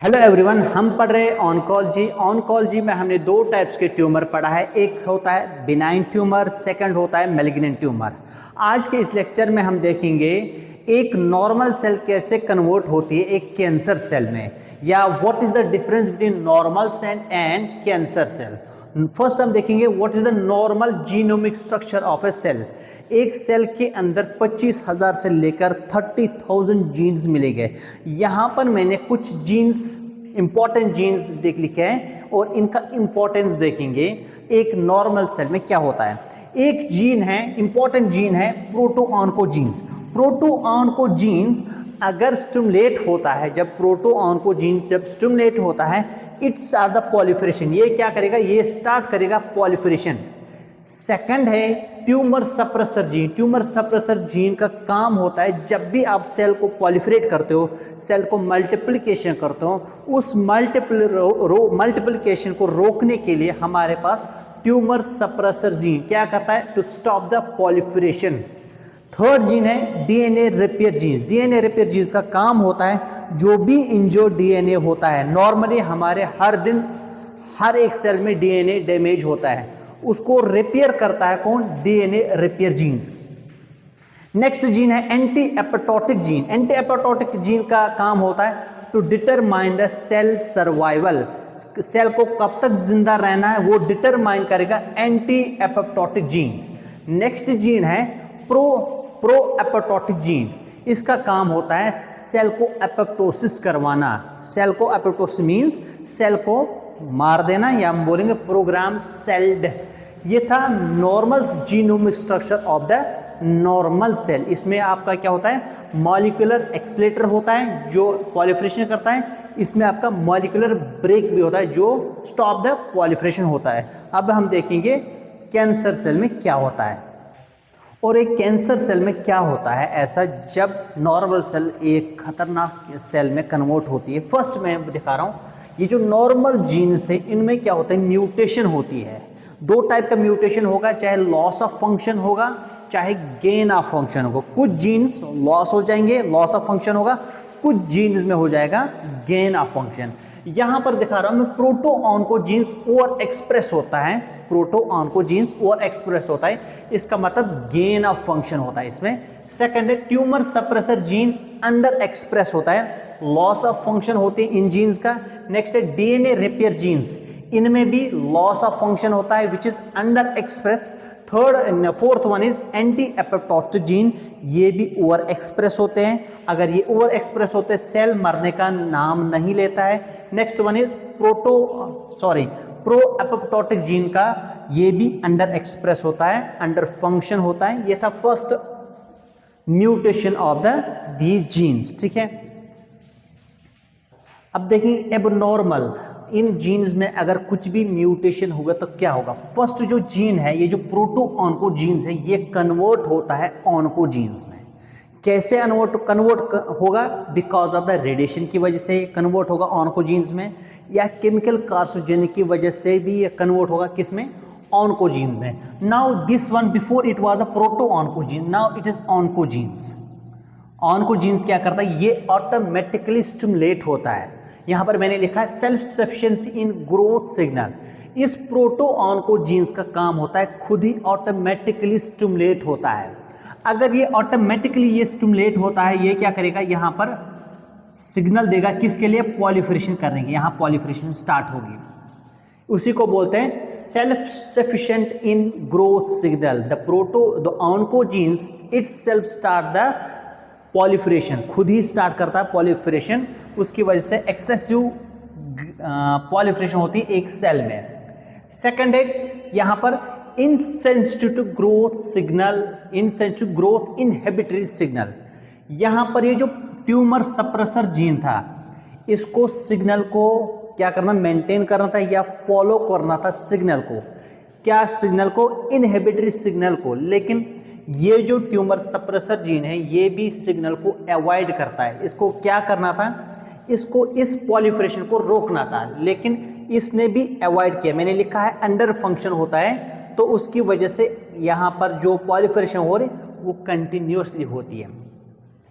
Hello everyone, हम पढ़ रहे ऑनकोलॉजी। ऑनकोलॉजी में हमने दो टाइप्स के ट्यूमर पढ़ा है। एक होता है बिनाइन ट्यूमर, सेकंड होता है मैलिग्नेंट ट्यूमर। आज के इस लेक्चर में हम देखेंगे एक नॉर्मल सेल कैसे कन्वर्ट होती है एक कैंसर सेल में, या what is the difference between normal cell and cancer cell. First हम देखेंगे what is the normal genomic structure of a cell. एक सेल के अंदर 25,000 से लेकर 30,000 जीन्स मिलेंगे। यहाँ पर मैंने कुछ जीन्स, इंपॉर्टेंट जीन्स देख लिखे हैं और इनका इंपॉर्टेंस देखेंगे। एक नॉर्मल सेल में क्या होता है, एक जीन है, इंपॉर्टेंट जीन है प्रोटोऑन्कोजीन्स। प्रोटोऑन्कोजीन्स अगर स्टिमुलेट होता है, जब प्रोटोऑन्कोजीन जब स्टिमुलेट होता है, इट्स आर द पॉलिफरेशन। ये क्या करेगा, ये स्टार्ट करेगा पॉलिफरेशन। सेकंड है tumour suppressor gene. Tumour suppressor gene का काम होता है जब भी आप सेल को पॉलिफरेट करते हो, सेल को मल्टीप्लिकेशन करते हो, उस मल्टीप्लिकेशन को रोकने के लिए हमारे पास ट्यूमर सप्रेसर जीन क्या करता है, to stop the proliferation. Third gene है DNA repair gene. DNA repair gene का काम होता है जो भी इंजर्ड डीएनए होता है, नॉर्मली हमारे हर दिन हर एक सेल में डीएनए डैमेज होता है, उसको रिपेयर करता है कौन, DNA repair genes. Next gene है anti apoptotic gene. Anti apoptotic gene का काम होता है to determine the cell survival. Cell को कब तक जिंदा रहना है वो डिटरमाइन करेगा anti apoptotic gene. Next gene है प्रो एपोप्टोटिक जीन। इसका काम होता है सेल को एपोप्टोसिस करवाना। सेल को एपोप्टोसिस मींस सेल को मार देना, या हम बोलेंगे प्रोग्राम सेल डेथ। ये था normal genomic structure of the normal cell. इसमें आपका क्या होता है, मॉलिक्यूलर एक्सीलेटर होता है जो पॉलिफरेशन करता है। इसमें आपका मॉलिक्यूलर ब्रेक भी होता है जो स्टॉप द पॉलिफरेशन होता है। अब हम देखेंगे कैंसर सेल में क्या होता है और एक कैंसर सेल में क्या होता है ऐसा जब नॉर्मल सेल एक खतरनाक सेल में कन्वर्ट होती है। फर्स्ट मैं दिखा रहा हूँ, ये जो नॉर्मल जीन्स थे इनमें क्या होता है, म्यूटेशन होती है। दो टाइप का म्यूटेशन होगा, चाहे लॉस ऑफ फंक्शन होगा चाहे गेन ऑफ फंक्शन होगा। कुछ जीन्स लॉस हो जाएंगे, लॉस ऑफ फंक्शन होगा, कुछ जीन्स में हो जाएगा गेन ऑफ फंक्शन। यहां पर दिखा रहा हूं मैं, प्रोटोऑन्कोजीन्स ओवर एक्सप्रेस होता है, प्रोटोऑन्कोजीन्स ओवर एक्सप्रेस होता है, इसका मतलब गेन ऑफ फंक्शन होता है इसमें। सेकंड है tumour suppressor gene under express होता है, लॉस ऑफ फंक्शन होती है इन जीन्स का। नेक्स्ट है डीएनए रिपेयर जीन्स, इनमें भी लॉस ऑफ फंक्शन होता है which is under express. Fourth one is anti apoptotic gene, ये भी ओवर एक्सप्रेस होते हैं। अगर ये ओवर एक्सप्रेस होते हैं सेल मरने का नाम नहीं लेता है। Next one is pro apoptotic gene का, ये भी अंडर एक्सप्रेस होता है, अंडर फंक्शन होता है। ये था first mutation of the these genes, ठीक है। अब देखिए एबनॉर्मल, इन जीन्स में अगर कुछ भी म्यूटेशन होगा तो क्या होगा। फर्स्ट जो जीन है, ये जो प्रोटोऑन्कोजीन्स है, ये कन्वर्ट होता है ऑन्कोजीन्स में। कैसे कन्वर्ट होगा, बिकॉज ऑफ द रेडिएशन की वजह से कन्वर्ट होगा ऑन्कोजीन्स में, या केमिकल कार्सिनोजेनिक की वजह से भी ये कन्वर्ट होगा किसमें, ऑन्कोजीन में। Now this one before it was a protooncogene, now it is oncogenes. Oncogenes क्या करता है, ये ऑटोमेटिकली स्टिमुलेट होता है। यहां पर मैंने लिखा है self sufficiency in growth signal. इस प्रोटोऑन्कोजीन्स का काम होता है खुद ही ऑटोमेटिकली स्टिमुलेट होता है। अगर ये ऑटोमेटिकली ये स्टिमुलेट होता है, ये क्या करेगा, यहां पर सिग्नल देगा किसके लिए, पॉलिफरेशन करने के। यहां पॉलिफरेशन स्टार्ट होगी, उसी को बोलते हैं self sufficient in growth signal. The oncogenes itself start the proliferation, खुद ही स्टार्ट करता है पॉलिफरेशन। उसकी वजह से एक्सेसिव पॉलिफरेशन होती है एक सेल में। सेकंड है यहां पर insensitive growth signal, insensitive growth inhibitory signal. यहां पर ये जो ट्यूमर सप्रेसर जीन था, इसको सिग्नल को क्या करना, मेंटेन करना था या फॉलो करना था सिग्नल को, क्या सिग्नल को, इनहिबिटरी सिग्नल को। लेकिन ये जो ट्यूमर सप्रेसर जीन है ये भी सिग्नल को अवॉइड करता है। इसको क्या करना था, इसको इस पॉलिफरेशन को रोकना था, लेकिन इसने भी अवॉइड किया। मैंने लिखा है अंडर फंक्शन होता है, तो उसकी वजह से यहाँ पर जो पॉलिफरेशन हो रही वो कंटिन्यूसली होती है।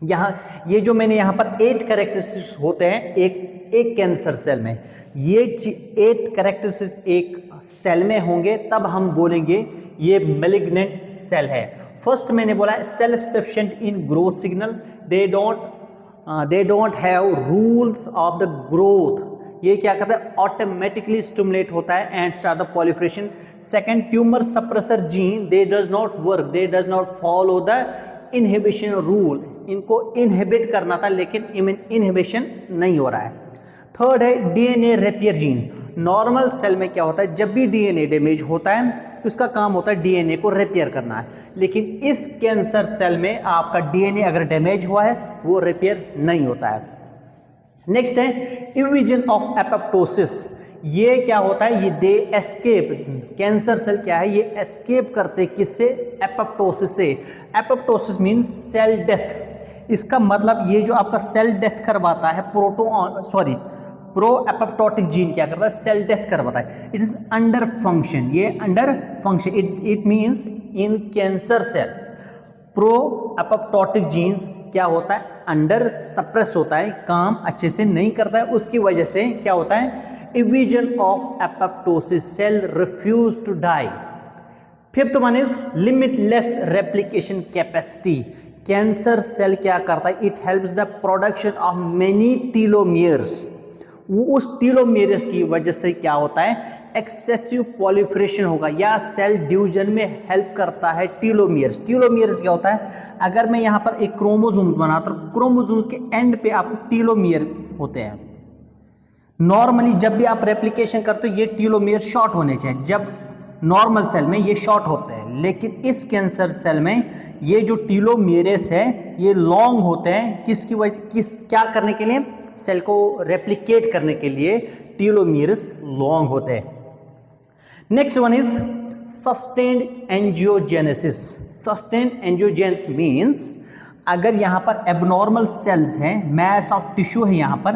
यहाँ ये जो मैंने यहाँ पर 8 कैरेक्टरिस्टिक्स होते हैं, एक एक कैंसर सेल में ये 8 कैरेक्टरिस्टिक्स एक सेल में होंगे, तब हम बोलेंगे ये मैलिग्नेंट सेल है। फर्स्ट मैंने बोला self sufficient in growth signal, they don't have rules of the growth, ये क्या करता है ऑटोमेटिकली स्टिमुलेट होता है and start the proliferation. Second tumour suppressor gene, they does not work, they does not follow the inhibition rule, इनको inhibit करना था लेकिन इनहिबिशन नहीं हो रहा है। थर्ड है DNA repair gene, normal cell में क्या होता है जब भी डीएनए डैमेज होता है उसका काम होता है डीएनए को रिपेयर करना है, लेकिन इस कैंसर सेल में आपका डीएनए अगर डैमेज हुआ है वो रिपेयर नहीं होता है। नेक्स्ट है इविजन ऑफ एपोप्टोसिस, ये क्या होता है, ये दे एस्केप, कैंसर सेल क्या है ये एस्केप करते किससे, एपोप्टोसिस से। एपोप्टोसिस मीन्स सेल डेथ, इसका मतलब ये जो आपका सेल डेथ करवाता है प्रो एपोप्टोटिक जीन क्या करता है सेल डेथ करवाता है। इट इज अंडर फंक्शन, ये under function, it means in cancer cell pro apoptotic genes क्या होता है अंडर सप्रेस होता है, काम अच्छे से नहीं करता है, उसकी वजह से क्या होता है evasion of apoptosis, cell refuse to die. Fifth one is limitless replication capacity, cancer cell क्या करता है it helps the production of many telomeres, वो उस टीलोमियर्स की वजह से क्या होता है एक्सेसिव पॉलिफरेशन होगा या सेल डिवीजन में हेल्प करता है टीलोमियर्स। टीलोमियर्स क्या होता है, अगर मैं यहाँ पर एक क्रोमोसोम्स बनाता हूँ, क्रोमोसोम्स के एंड पे आपको टीलोमियर होते हैं। नॉर्मली जब भी आप रेप्लिकेशन करते हो ये टीलोमियर शॉर्ट होने चाहिए, जब नॉर्मल सेल में ये शॉर्ट होते हैं, लेकिन इस कैंसर सेल में ये जो टीलोमियर्स है ये लॉन्ग होते हैं, किसकी वजह क्या करने के लिए, सेल को रेप्लिकेट करने के लिए टीलोमियर्स लॉन्ग होते हैं। Next one is sustained angiogenesis, sustained angiogenesis means अगर यहाँ पर एबनॉर्मल सेल्स हैं, मैस ऑफ टिश्यू है यहाँ पर,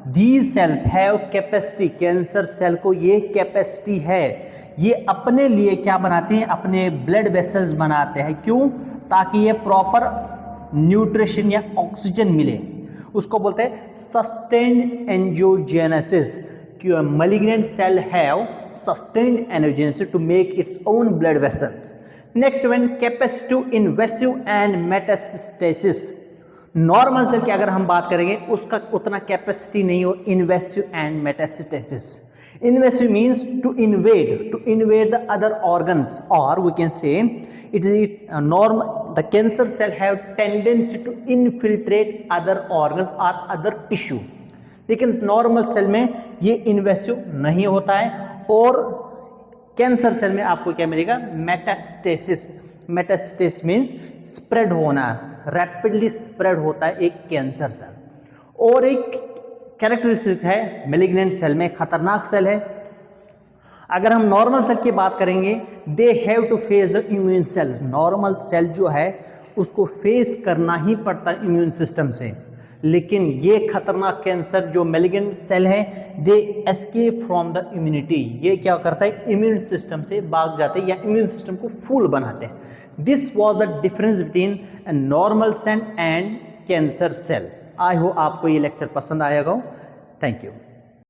these cells have capacity, cancer cell को ये कैपेसिटी है, ये अपने लिए क्या बनाते हैं अपने ब्लड वेसल्स बनाते हैं, क्यों, ताकि ये प्रॉपर न्यूट्रिशन या ऑक्सीजन मिले, उसको बोलते हैं sustained angiogenesis. Malignant cell have sustained angiogenesis to make its own blood vessels. Next one, capacity to invasive and metastasis. Normal cell की अगर हम बात करेंगे उसका उतना कैपेसिटी नहीं हो invasive and metastasis. Invasive means to invade the other organs, और we can say it is normal the cancer cell have tendency to infiltrate other organs और अदर टिश्यू, लेकिन नॉर्मल सेल में ये इन्वेसिव नहीं होता है। और कैंसर सेल में आपको क्या मिलेगा मेटास्टेसिस, मेटास्टेसिस मीन्स स्प्रेड होना, रैपिडली स्प्रेड होता है एक कैंसर सेल। और एक कैरेक्टरिस्टिक है मैलिग्नेंट सेल में, खतरनाक सेल है। अगर हम नॉर्मल सेल की बात करेंगे they have to face the immune cells, normal cell जो है उसको फेस करना ही पड़ता है इम्यून सिस्टम से, लेकिन ये खतरनाक कैंसर जो मैलिग्नेंट सेल है दे एस्केप फ्रॉम द इम्यूनिटी, ये क्या करता है इम्यून सिस्टम से भाग जाते हैं या इम्यून सिस्टम को फुल बनाते हैं। This was the difference between a normal cell and cancer cell. I hope आपको ये लेक्चर पसंद आएगा। Thank you.